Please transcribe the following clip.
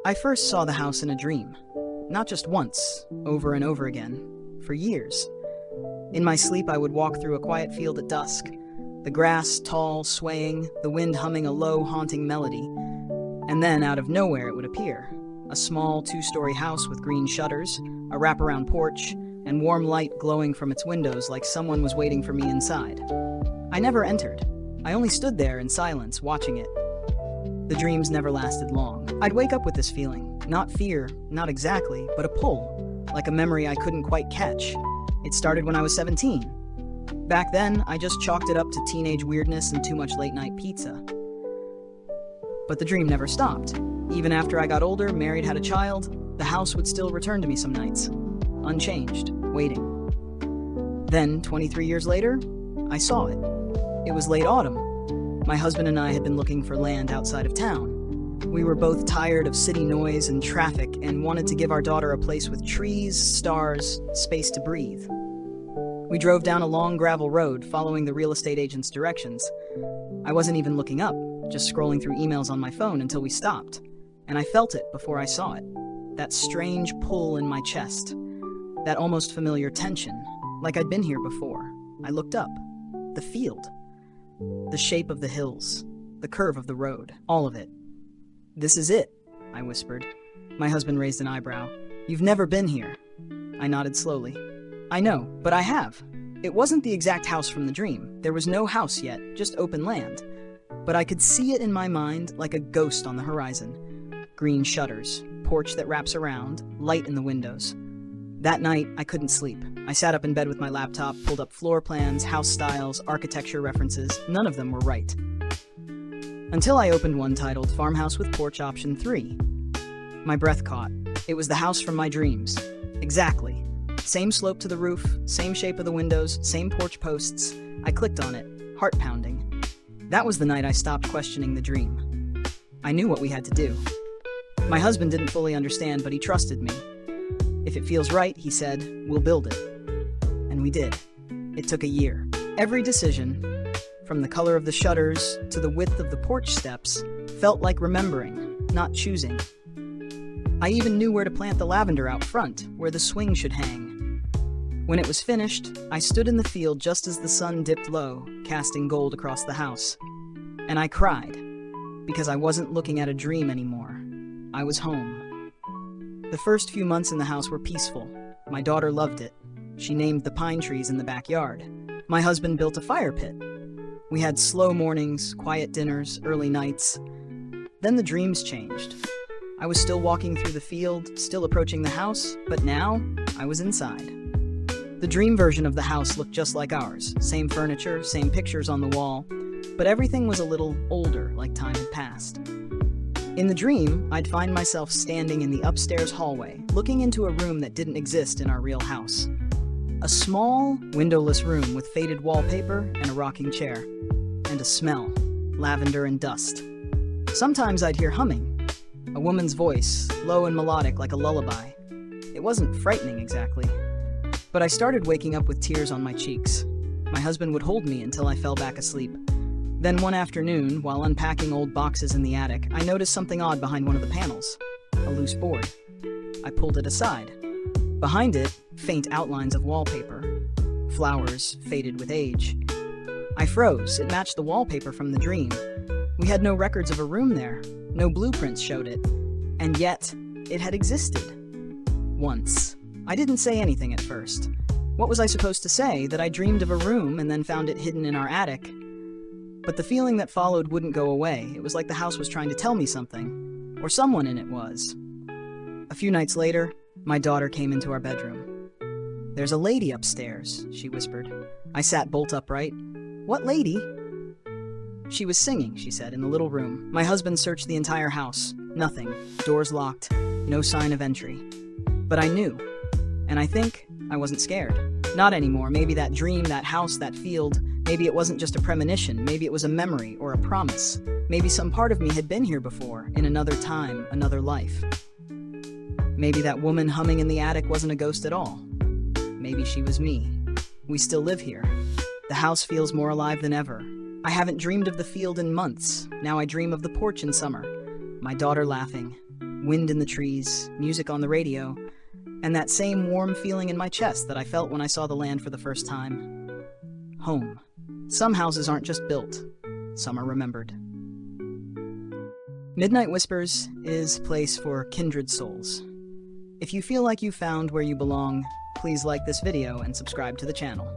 I first saw the house in a dream. Not just once, over and over again, for years. In my sleep, I would walk through a quiet field at dusk, the grass tall, swaying, the wind humming a low, haunting melody. And then, out of nowhere, it would appear. A small, two-story house with green shutters, a wraparound porch, and warm light glowing from its windows like someone was waiting for me inside. I never entered. I only stood there in silence, watching it. The dreams never lasted long. I'd wake up with this feeling. Not fear, not exactly, but a pull, like a memory I couldn't quite catch. It started when I was 17. Back then, I just chalked it up to teenage weirdness and too much late-night pizza. But the dream never stopped. Even after I got older, married, had a child, the house would still return to me some nights. Unchanged, waiting. Then, 23 years later, I saw it. It was late autumn. My husband and I had been looking for land outside of town. We were both tired of city noise and traffic and wanted to give our daughter a place with trees, stars, space to breathe. We drove down a long gravel road, following the real estate agent's directions. I wasn't even looking up, just scrolling through emails on my phone until we stopped. And I felt it before I saw it. That strange pull in my chest. That almost familiar tension, like I'd been here before. I looked up. The field. The shape of the hills. The curve of the road. All of it. "This is it," I whispered. My husband raised an eyebrow. "You've never been here." I nodded slowly. "I know, but I have. It wasn't the exact house from the dream. There was no house yet, just open land. But I could see it in my mind like a ghost on the horizon. Green shutters, porch that wraps around, light in the windows. That night, I couldn't sleep. I sat up in bed with my laptop, pulled up floor plans, house styles, architecture references. None of them were right. Until I opened one titled Farmhouse with Porch Option 3. My breath caught. It was the house from my dreams. Exactly. Same slope to the roof, same shape of the windows, same porch posts. I clicked on it, heart pounding. That was the night I stopped questioning the dream. I knew what we had to do. My husband didn't fully understand, but he trusted me. "If it feels right," he said, "we'll build it." And we did. It took a year. Every decision, from the color of the shutters to the width of the porch steps, felt like remembering, not choosing. I even knew where to plant the lavender out front, where the swing should hang. When it was finished, I stood in the field just as the sun dipped low, casting gold across the house. And I cried, because I wasn't looking at a dream anymore. I was home. The first few months in the house were peaceful. My daughter loved it. She named the pine trees in the backyard. My husband built a fire pit. We had slow mornings, quiet dinners, early nights. Then the dreams changed. I was still walking through the field, still approaching the house, but now I was inside. The dream version of the house looked just like ours. Same furniture, same pictures on the wall, but everything was a little older, like time had passed. In the dream, I'd find myself standing in the upstairs hallway, looking into a room that didn't exist in our real house. A small, windowless room with faded wallpaper and a rocking chair. And a smell, lavender and dust. Sometimes I'd hear humming, a woman's voice, low and melodic like a lullaby. It wasn't frightening exactly, but I started waking up with tears on my cheeks. My husband would hold me until I fell back asleep. Then one afternoon, while unpacking old boxes in the attic, I noticed something odd behind one of the panels. A loose board. I pulled it aside. Behind it, faint outlines of wallpaper. Flowers, faded with age. I froze. It matched the wallpaper from the dream. We had no records of a room there. No blueprints showed it. And yet, it had existed. Once. I didn't say anything at first. What was I supposed to say? That I dreamed of a room and then found it hidden in our attic? But the feeling that followed wouldn't go away. It was like the house was trying to tell me something. Or someone in it was. A few nights later, my daughter came into our bedroom. "There's a lady upstairs," she whispered. I sat bolt upright. "What lady?" "She was singing," she said, "in the little room." My husband searched the entire house. Nothing. Doors locked. No sign of entry. But I knew. And I think I wasn't scared. Not anymore. Maybe that dream, that house, that field, maybe it wasn't just a premonition. Maybe it was a memory or a promise. Maybe some part of me had been here before, in another time, another life. Maybe that woman humming in the attic wasn't a ghost at all. Maybe she was me. We still live here. The house feels more alive than ever. I haven't dreamed of the field in months. Now I dream of the porch in summer. My daughter laughing. wind in the trees, music on the radio, and that same warm feeling in my chest that I felt when I saw the land for the first time. Home. Some houses aren't just built, some are remembered. Midnight Whispers is a place for kindred souls. If you feel like you found where you belong, please like this video and subscribe to the channel.